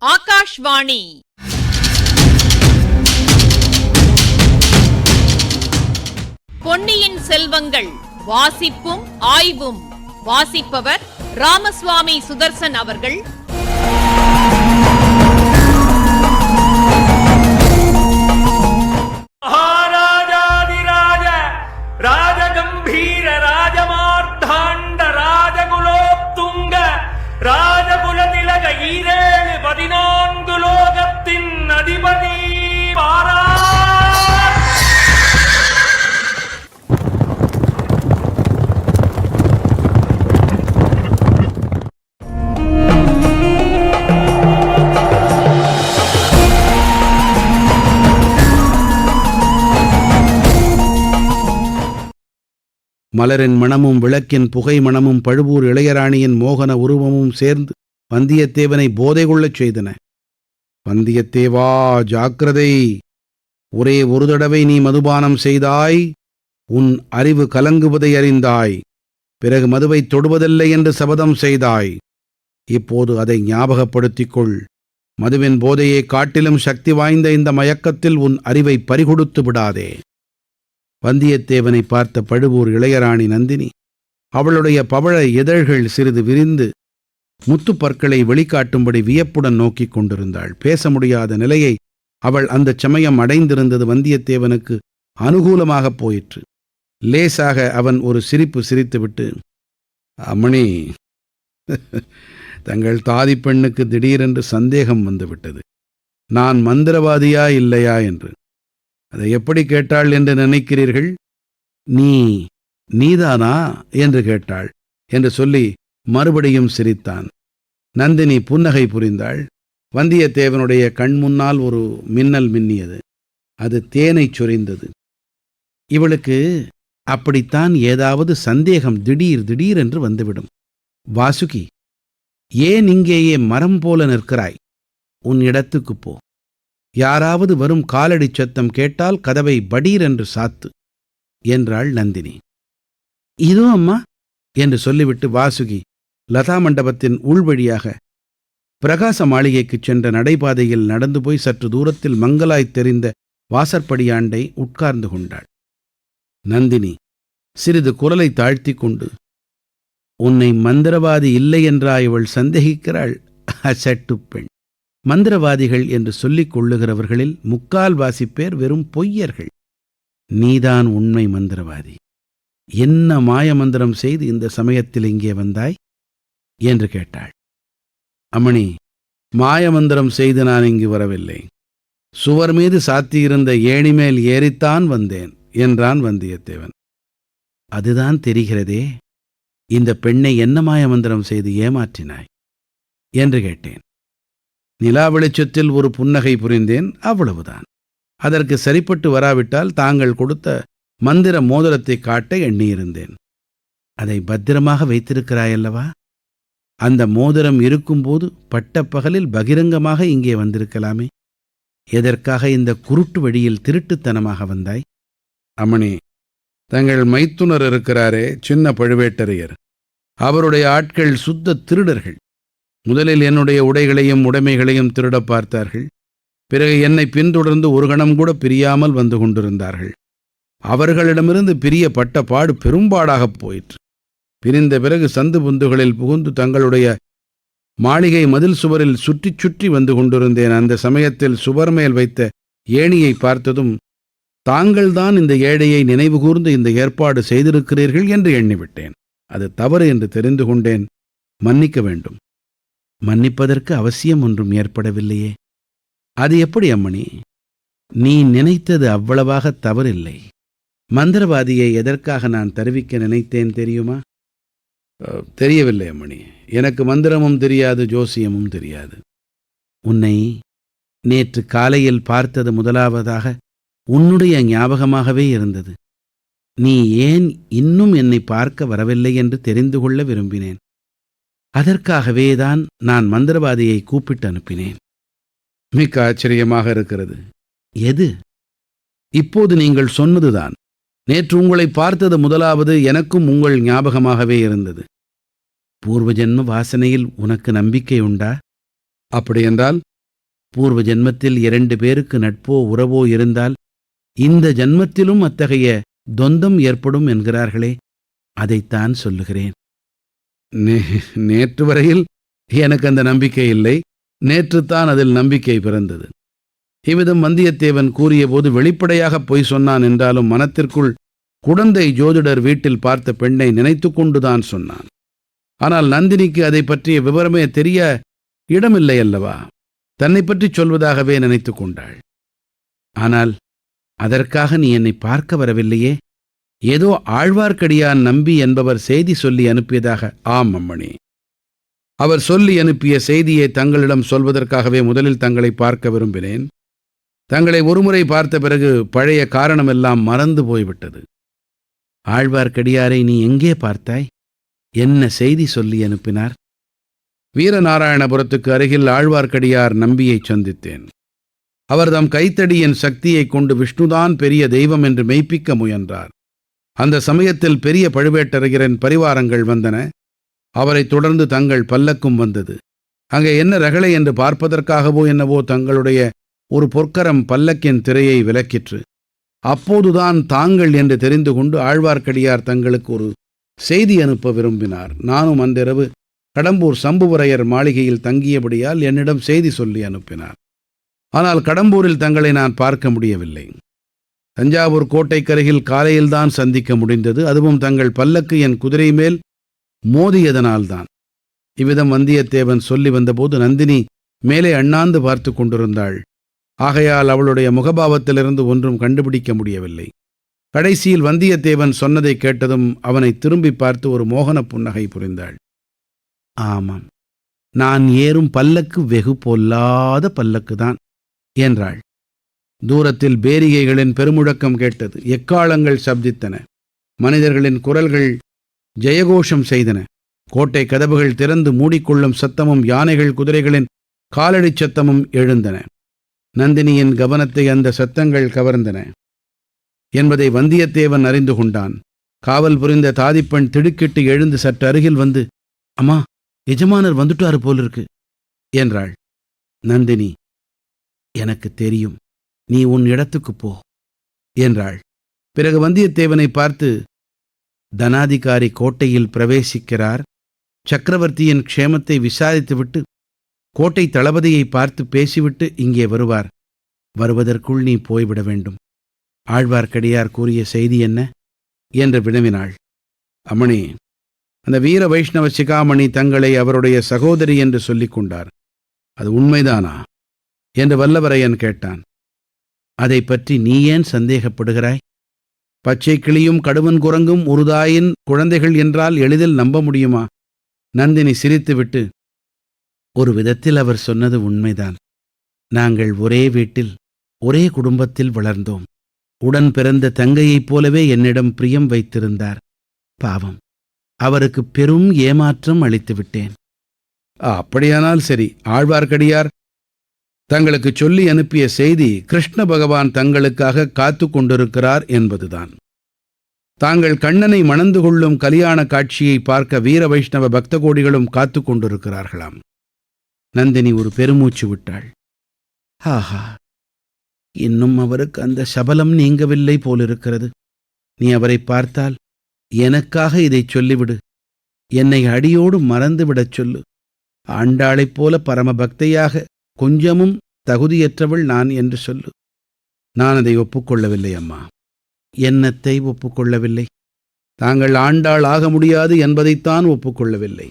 ஆகாஷ்வாணி. பொன்னியின் செல்வங்கள் வாசிப்பும் ஆய்வும். வாசிப்பவர் ராமசுவாமி சுதர்சன் அவர்கள். மகாராஜாதிராஜ ராஜகம்பீர ராஜமார்த்தாண்ட ராஜகுலோத்துங்க ராஜகுலதிலக ஈரேழு 14 லோகத்தின் அதிபதி பாரா. மலரின் மணமும் விளக்கின் புகை மணமும் பழுவூர் இளையராணியின் மோகன உருவமும் சேர்ந்து வந்தியத்தேவனை போதை கொள்ளச் செய்தன. வந்தியத்தேவா, ஜாக்கிரதை! ஒரே ஒரு தடவை நீ மதுபானம் செய்தாய், உன் அறிவு கலங்குவதை அறிந்தாய். பிறகு மதுவைத் தொடுவதில்லை என்று சபதம் செய்தாய். இப்போது அதை ஞாபகப்படுத்திக் கொள். மதுவின் போதையை காட்டிலும் சக்தி வாய்ந்த இந்த மயக்கத்தில் உன் அறிவை பறிகொடுத்து விடாதே. வந்தியத்தேவனை பார்த்த பழுவூர் இளையராணி நந்தினி அவளுடைய பவழ இதழ்கள் சிறிது விரிந்து முத்துப்பற்களை வெளிக்காட்டும்படி வியப்புடன் நோக்கிக் கொண்டிருந்தாள். பேச முடியாத நிலையை அவள் அந்தச் சமயம் அடைந்திருந்தது வந்தியத்தேவனுக்கு அனுகூலமாகப் போயிற்று. லேசாக அவன் ஒரு சிரிப்பு சிரித்துவிட்டு, அம்மணி, தங்கள் தாதி பெண்ணுக்கு திடீரென்று சந்தேகம் வந்துவிட்டது, நான் மந்திரவாதியா இல்லையா என்று. அதை எப்படி கேட்டாள் என்று நினைக்கிறீர்கள்? நீதானா என்று கேட்டாள் என்று சொல்லி மறுபடியும் சிரித்தான். நந்தினி புன்னகை புரிந்தாள். வந்தியத்தேவனுடைய கண் முன்னால் ஒரு மின்னல் மின்னியது. அது தேனைச் சொரிந்தது. இவளுக்கு அப்படித்தான் ஏதாவது சந்தேகம் திடீர் என்று வந்துவிடும். வாசுகி, ஏன் இங்கேயே மரம் போல நிற்கிறாய்? உன் இடத்துக்குப் போ. யாராவது வரும் காலடி சத்தம் கேட்டால் கதவை படீர் என்று சாத்து என்றாள் நந்தினி. இதோ அம்மா என்று சொல்லிவிட்டு வாசுகி லதா மண்டபத்தின் உள்வழியாக பிரகாச மாளிகைக்குச் சென்ற நடைபாதையில் நடந்து போய் சற்று தூரத்தில் மங்கலாய்த் தெரிந்த வாசற்படியாண்டை உட்கார்ந்து கொண்டாள். நந்தினி சிறிது குரலை தாழ்த்திக் கொண்டு, உன்னை மந்திரவாதி இல்லை என்றா இவள் சந்தேகிக்கிறாள்? அசட்டு பெண்! மந்திரவாதிகள் என்று சொல்லிக் கொள்ளுகிறவர்களில் 3/4 பேர் வெறும் பொய்யர்கள். நீதான் உண்மை மந்திரவாதி. என்ன மாயமந்திரம் செய்து இந்த சமயத்தில் இங்கே வந்தாய் என்று கேட்டாள். அம்மணி, மாயமந்திரம் செய்து நான் இங்கு வரவில்லை. சுவர் மீது சாத்தியிருந்த ஏணி மேல் ஏறித்தான் வந்தேன் என்றான் வந்தியத்தேவன். அதுதான் தெரிகிறதே. இந்த பெண்ணை என்ன மாயமந்திரம் செய்து ஏமாற்றினாய் என்று கேட்டேன். நிலா வெளிச்சத்தில் ஒரு புன்னகை புரிந்தேன், அவ்வளவுதான். அதற்கு சரிப்பட்டு வராவிட்டால் தாங்கள் கொடுத்த மந்திர மோதிரத்தை காட்ட எண்ணியிருந்தேன். அதை பத்திரமாக வைத்திருக்கிறாயல்லவா? அந்த மோதிரம் இருக்கும்போது பட்டப்பகலில் பகிரங்கமாக இங்கே வந்திருக்கலாமே. எதற்காக இந்த குருட்டு வழியில் திருட்டுத்தனமாக வந்தாய்? அம்மணி, தங்கள் மைத்துனர் இருக்கிறாரே, சின்ன பழுவேட்டரையர், அவருடைய ஆட்கள் சுத்த திருடர்கள். முதலில் என்னுடைய உடைகளையும் உடைமைகளையும் திருடப் பார்த்தார்கள். பிறகு என்னை பின்தொடர்ந்து ஒரு கணம் கூட பிரியாமல் வந்து கொண்டிருந்தார்கள். அவர்களிடமிருந்து பிரியப்பட்ட பாடு பெரும்பாடாகப் போயிற்று. பிரிந்த பிறகு சந்து புந்துகளில் புகுந்து தங்களுடைய மாளிகை மதில் சுவரில் சுற்றி சுற்றி வந்து கொண்டிருந்தேன். அந்த சமயத்தில் சுவர் மேல் வைத்த ஏணியை பார்த்ததும் தாங்கள்தான் இந்த ஏழையை நினைவுகூர்ந்து இந்த ஏற்பாடு செய்திருக்கிறீர்கள் என்று எண்ணிவிட்டேன். அது தவறு என்று தெரிந்து கொண்டேன். மன்னிக்க வேண்டும். மன்னிப்பதற்கு அவசியம் ஒன்றும் ஏற்படவில்லையே. அது எப்படி அம்மணி? நீ நினைத்தது அவ்வளவாக தவறில்லை. மந்திரவாதியை எதற்காக நான் தருவிக்க நினைத்தேன் தெரியுமா? தெரியவில்லை அம்மணி. எனக்கு மந்திரமும் தெரியாது, ஜோசியமும் தெரியாது. உன்னை நேற்று காலையில் பார்த்தது முதலாவதாக உன்னுடைய ஞாபகமாகவே இருந்தது. நீ ஏன் இன்னும் என்னை பார்க்க வரவில்லை என்று தெரிந்து கொள்ள விரும்பினேன். அதற்காகவேதான் நான் மந்திரவாதியை கூப்பிட்டு அனுப்பினேன். மிக்க ஆச்சரியமாக இருக்கிறது. எது? இப்போது நீங்கள் சொன்னதுதான். நேற்று உங்களை பார்த்தது முதலாவது எனக்கும் உங்கள் ஞாபகமாகவே இருந்தது. பூர்வ ஜென்ம வாசனையில் உனக்கு நம்பிக்கை உண்டா? அப்படியென்றால் பூர்வ ஜென்மத்தில் 2 பேருக்கு நட்போ உறவோ இருந்தால் இந்த ஜன்மத்திலும் அத்தகைய தொந்தம் ஏற்படும் என்கிறார்களே, அதைத்தான் சொல்லுகிறேன். நேற்று வரையில் எனக்கு அந்த நம்பிக்கை இல்லை. நேற்றுத்தான் அதில் நம்பிக்கை பிறந்தது. இவ்விதம் வந்தியத்தேவன் கூறியபோது வெளிப்படையாக பொய் சொன்னான் என்றாலும் மனத்திற்குள் குடந்தை ஜோதிடர் வீட்டில் பார்த்த பெண்ணை நினைத்து கொண்டுதான் சொன்னான். ஆனால் நந்தினிக்கு அதை பற்றிய விவரமே தெரிய இடமில்லை அல்லவா? தன்னை பற்றி சொல்வதாகவே நினைத்து கொண்டாள். ஆனால் அதற்காக நீ என்னை பார்க்க வரவில்லையே? ஏதோ ஆழ்வார்க்கடியான் நம்பி என்பவர் செய்தி சொல்லி அனுப்பியதாக. ஆம் அம்மணி, அவர் சொல்லி அனுப்பிய செய்தியை தங்களிடம் சொல்வதற்காகவே முதலில் தங்களை பார்க்க விரும்பினேன். தங்களை ஒருமுறை பார்த்த பிறகு பழைய காரணமெல்லாம் மறந்து போய்விட்டது. ஆழ்வார்க்கடியாரை நீ எங்கே பார்த்தாய்? என்ன செய்தி சொல்லி அனுப்பினார்? வீரநாராயணபுரத்துக்கு அருகில் ஆழ்வார்க்கடியார் நம்பியைச் சந்தித்தேன். அவர் தம் கைத்தடியின் சக்தியைக் கொண்டு விஷ்ணுதான் பெரிய தெய்வம் என்று மெய்ப்பிக்க முயன்றார். அந்த சமயத்தில் பெரிய பழுவேட்டரையரின் பரிவாரங்கள் வந்தன. அவரைத் தொடர்ந்து தங்கள் பல்லக்கும் வந்தது. அங்கே என்ன ரகளை என்று பார்ப்பதற்காகவோ என்னவோ தங்களுடைய ஒரு பொற்கரம் பல்லக்கின் திரையை விலக்கிற்று. அப்போதுதான் தாங்கள் என்று தெரிந்து கொண்டு ஆழ்வார்க்கடியார் தங்களுக்கு ஒரு செய்தி அனுப்ப விரும்பினார். நானும் அன்றிரவு கடம்பூர் சம்புவரையர் மாளிகையில் தங்கியபடியால் என்னிடம் செய்தி சொல்லி அனுப்பினார். ஆனால் கடம்பூரில் தங்களை நான் பார்க்க முடியவில்லை. தஞ்சாவூர் கோட்டைக்கருகில் காலையில்தான் சந்திக்க முடிந்தது. அதுவும் தங்கள் பல்லக்கு என் குதிரை மேல் மோதியதனால்தான். இவ்விதம் வந்தியத்தேவன் சொல்லி வந்தபோது நந்தினி மேலே அண்ணாந்து பார்த்து கொண்டிருந்தாள். ஆகையால் அவளுடைய முகபாவத்திலிருந்து ஒன்றும் கண்டுபிடிக்க முடியவில்லை. கடைசியில் வந்தியத்தேவன் சொன்னதை கேட்டதும் அவனை திரும்பி பார்த்து ஒரு மோகன புன்னகை புரிந்தாள். ஆமாம், நான் ஏறும் பல்லக்கு வெகு பொல்லாத பல்லக்குதான் என்றாள். தூரத்தில் பேரிகைகளின் பெருமுழக்கம் கேட்டது. எக்காளங்கள் சப்தித்தன. மனிதர்களின் குரல்கள் ஜெயகோஷம் செய்தன. கோட்டை கதவுகள் திறந்து மூடிக்கொள்ளும் சத்தமும் யானைகள் குதிரைகளின் காலடிச் சத்தமும் எழுந்தன. நந்தினியின் கவனத்தை அந்த சத்தங்கள் கவர்ந்தன என்பதை வந்தியத்தேவன் அறிந்து கொண்டான். காவல் புரிந்த தாதிப்பெண் திடுக்கிட்டு எழுந்து சற்று அருகில் வந்து, அம்மா, எஜமானர் வந்துட்டாரு போலிருக்கு என்றாள். நந்தினி, எனக்கு தெரியும், நீ உன் இடத்துக்குப் போ என்றாள். பிறகு வந்தியத்தேவனை பார்த்து, தனாதிகாரி கோட்டையில் பிரவேசிக்கிறார். சக்கரவர்த்தியின் க்ஷேமத்தை விசாரித்துவிட்டு கோட்டை தளபதியை பார்த்து பேசிவிட்டு இங்கே வருவார். வருவதற்குள் நீ போய்விட வேண்டும். ஆழ்வார்க்கடியார் கூறிய செய்தி என்ன என்று வினவினாள். அம்மணி, அந்த வீர வைஷ்ணவ சிகாமணி தங்களை அவருடைய சகோதரி என்று சொல்லிக் கொண்டார். அது உண்மைதானா என்று வல்லவரையன் கேட்டான். அதை பற்றி நீ ஏன் சந்தேகப்படுகிறாய்? பச்சை கிளியும் கடுவன் குரங்கும் ஒரு தாயின் குழந்தைகள் என்றால் எளிதில் நம்ப முடியுமா? நந்தினி சிரித்துவிட்டு, ஒரு விதத்தில் அவர் சொன்னது உண்மைதான். நாங்கள் ஒரே வீட்டில் ஒரே குடும்பத்தில் வளர்ந்தோம். உடன் பிறந்த தங்கையைப் போலவே என்னிடம் பிரியம் வைத்திருந்தார். பாவம், அவருக்கு பெரும் ஏமாற்றம் அளித்து விட்டேன். அப்படியானால் சரி. ஆழ்வார்க்கடியார் தங்களுக்கு சொல்லி அனுப்பிய செய்தி கிருஷ்ண பகவான் தங்களுக்காக காத்து கொண்டிருக்கிறார் என்பதுதான். தாங்கள் கண்ணனை மணந்து கொள்ளும் கல்யாண காட்சியை பார்க்க வீர வைஷ்ணவ பக்த கோடிகளும் காத்து கொண்டிருக்கிறார்களாம். நந்தினி ஒரு பெருமூச்சு விட்டாள். ஆஹா, இன்னும் அவருக்கு அந்த சபலம் நீங்கவில்லை போலிருக்கிறது. நீ அவரை பார்த்தால் எனக்காக இதைச் சொல்லிவிடு. என்னை அடியோடு மறந்துவிடச் சொல்லு. ஆண்டாளைப் போல பரமபக்தையாக கொஞ்சமும் தகுதியற்றவள் நான் என்று சொல்லு. நான் அதை ஒப்புக்கொள்ளவில்லை அம்மா. என்னத்தை ஒப்புக்கொள்ளவில்லை? தாங்கள் ஆண்டாள் ஆக முடியாது என்பதைத்தான் ஒப்புக்கொள்ளவில்லை.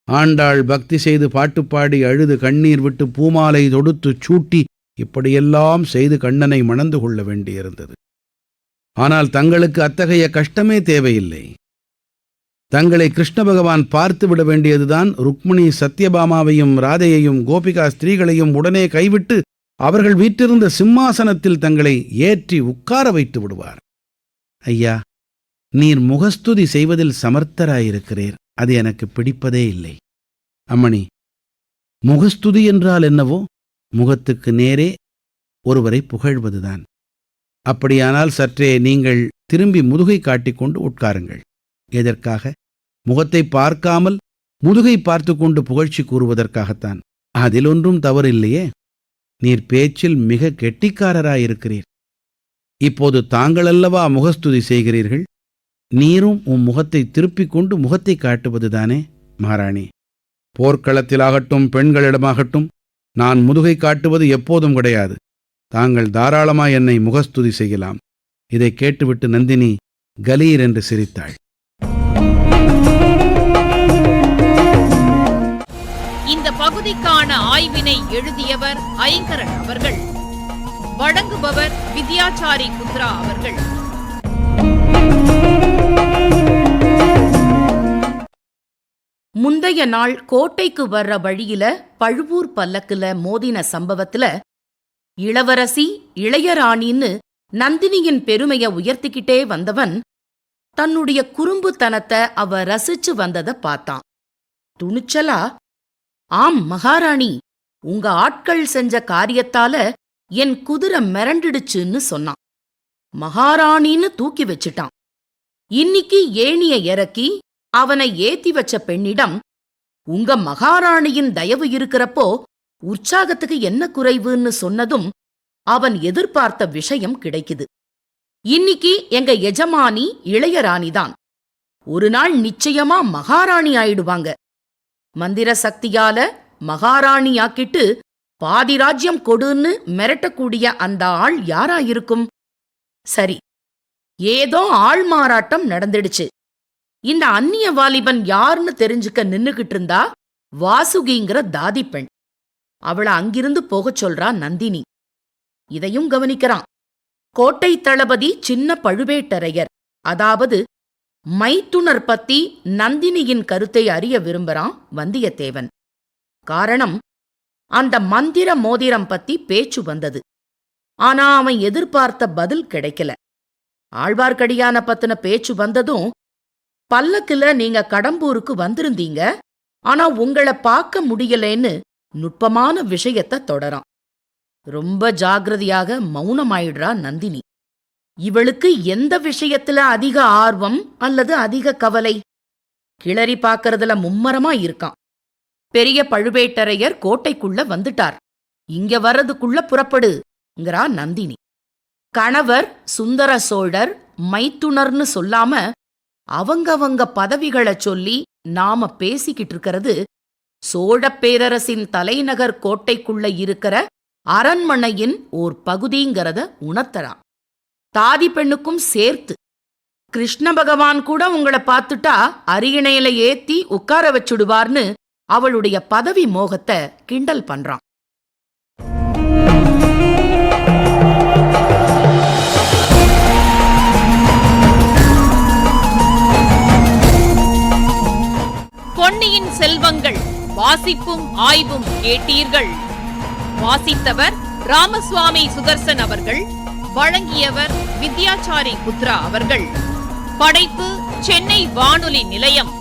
ஆண்டாள் பக்தி செய்து பாட்டுப்பாடி அழுது கண்ணீர் விட்டு பூமாலை தொடுத்து சூட்டி இப்படியெல்லாம் செய்து கண்ணனை மணந்து கொள்ள வேண்டியிருந்தது. ஆனால் தங்களுக்கு அத்தகைய கஷ்டமே தேவையில்லை. தங்களை கிருஷ்ண பகவான் பார்த்து விட வேண்டியதுதான். ருக்மிணி சத்யபாமாவையும் ராதையையும் கோபிகா ஸ்திரீகளையும் உடனே கைவிட்டு அவர்கள் வீற்றிருந்த சிம்மாசனத்தில் தங்களை ஏற்றி உட்கார வைத்து விடுவார். ஐயா, நீர் முகஸ்துதி செய்வதில் சமர்த்தராயிருக்கிறீர். அது எனக்கு பிடிப்பதே இல்லை. அம்மணி, முகஸ்துதி என்றால் என்னவோ? முகத்துக்கு நேரே ஒருவரை புகழ்வதுதான். அப்படியானால் சற்றே நீங்கள் திரும்பி முதுகை காட்டிக்கொண்டு உட்காருங்கள். எதற்காக? முகத்தை பார்க்காமல் முதுகை பார்த்து கொண்டு புகழ்ச்சி கூறுவதற்காகத்தான். அதில் ஒன்றும் தவறில்லையே. நீர் பேச்சில் மிக கெட்டிக்காரராயிருக்கிறீர். இப்போது தாங்களல்லவா முகஸ்துதி செய்கிறீர்கள். நீரும் உம் முகத்தை திருப்பிக் கொண்டு முகத்தை காட்டுவதுதானே மகாராணி. போர்க்களத்திலாகட்டும் பெண்களிடமாகட்டும் நான் முதுகை காட்டுவது எப்போதும் கிடையாது. தாங்கள் தாராளமாய் என்னை முகஸ்துதி செய்யலாம். இதை கேட்டுவிட்டு நந்தினி கலீர் என்று சிரித்தாள். இந்த பகுதிக்கான ஆய்வினை எழுதியவர் ஐங்கரன் அவர்கள். வழங்குபவர் வித்யாச்சாரி குத்ரா அவர்கள். முந்தைய நாள் கோட்டைக்கு வர்ற வழியில பழுவூர் பல்லக்குல மோதின சம்பவத்துல இளவரசி இளையராணின்னு நந்தினியின் பெருமைய உயர்த்திக்கிட்டே வந்தவன் தன்னுடைய குறும்புத்தனத்தை அவ ரசிச்சு வந்தத பார்த்தான். துணிச்சலா, ஆம் மகாராணி, உங்க ஆட்கள் செஞ்ச காரியத்தால என் குதிரை மிரண்டுடுச்சுன்னு சொன்னான். மகாராணின்னு தூக்கி வச்சிட்டான். இன்னிக்கு ஏணிய இறக்கி அவனை ஏத்தி வச்ச பெண்ணிடம் உங்க மகாராணியின் தயவு இருக்கிறப்போ உற்சாகத்துக்கு என்ன குறைவுன்னு சொன்னதும் அவன் எதிர்பார்த்த விஷயம் கிடைக்குது. இன்னிக்கு எங்க எஜமானி இளையராணிதான். ஒரு நாள் நிச்சயமா மகாராணி ஆயிடுவாங்க. மந்திர சக்தியால மகாராணி ஆக்கிட்டு பாதி ராஜ்யம் கொடுன்னு மிரட்டக்கூடிய அந்த ஆள் யாராயிருக்கும்? சரி, ஏதோ ஆள் மாறாட்டம் நடந்துடுச்சு. இந்த அந்நிய வாலிபன் யாருன்னு தெரிஞ்சுக்க நின்னுகிட்டு இருந்தா வாசுகிங்கிற தாதி பெண். அவளை அங்கிருந்து போகச் சொல்றா நந்தினி. இதையும் கவனிக்கிறான். கோட்டை தளபதி சின்ன பழுவேட்டரையர், அதாவது மைத்துனர் பத்தி நந்தினியின் கருத்தை அறிய விரும்புறான் வந்தியத்தேவன். காரணம், அந்த மந்திர மோதிரம் பத்தி பேச்சு வந்தது. ஆனா அவன் எதிர்பார்த்த பதில் கிடைக்கல. ஆழ்வார்க்கடியான பத்தின பேச்சு வந்ததும், பல்லக்குல நீங்க கடம்பூருக்கு வந்திருந்தீங்க, ஆனா உங்களை பார்க்க முடியலேன்னு நுட்பமான விஷயத்தை தொடரான். ரொம்ப ஜாகிரதையாக மௌனமாயிடுறா நந்தினி. இவளுக்கு எந்த விஷயத்துல அதிக ஆர்வம் அல்லது அதிக கவலை? கிளறி பார்க்கறதுல மும்மரமா இருக்கான். பெரிய பழுவேட்டரையர் கோட்டைக்குள்ள வந்துட்டார். இங்க வர்றதுக்குள்ள புறப்படுங்கிறா நந்தினி. கணவர் சுந்தர சோழர் மைத்துனர்னு சொல்லாம அவங்கவங்க பதவிகளை சொல்லி நாம பேசிக்கிட்டு இருக்கிறது சோழப் பேரரசின் தலைநகர் கோட்டைக்குள்ள இருக்கிற அரண்மனையின் ஓர் பகுதிங்கிறத உணர்த்தறான். தாதி பெண்ணுக்கும் சேர்த்து. கிருஷ்ண பகவான் கூட உங்களை பார்த்துட்டா அரியணையில ஏத்தி உட்கார வச்சுடுவார்னு அவளுடைய பதவி மோகத்தை கிண்டல் பண்றான். பொன்னியின் செல்வங்கள் வாசிப்பும் ஆய்வும் கேட்டீர்கள். வாசித்தவர் ராமசுவாமி சுதர்சன் அவர்கள். வழங்கியவர் வித்யாச்சாரி குத்ரா அவர்கள். படைப்பு சென்னை வானொலி நிலையம்.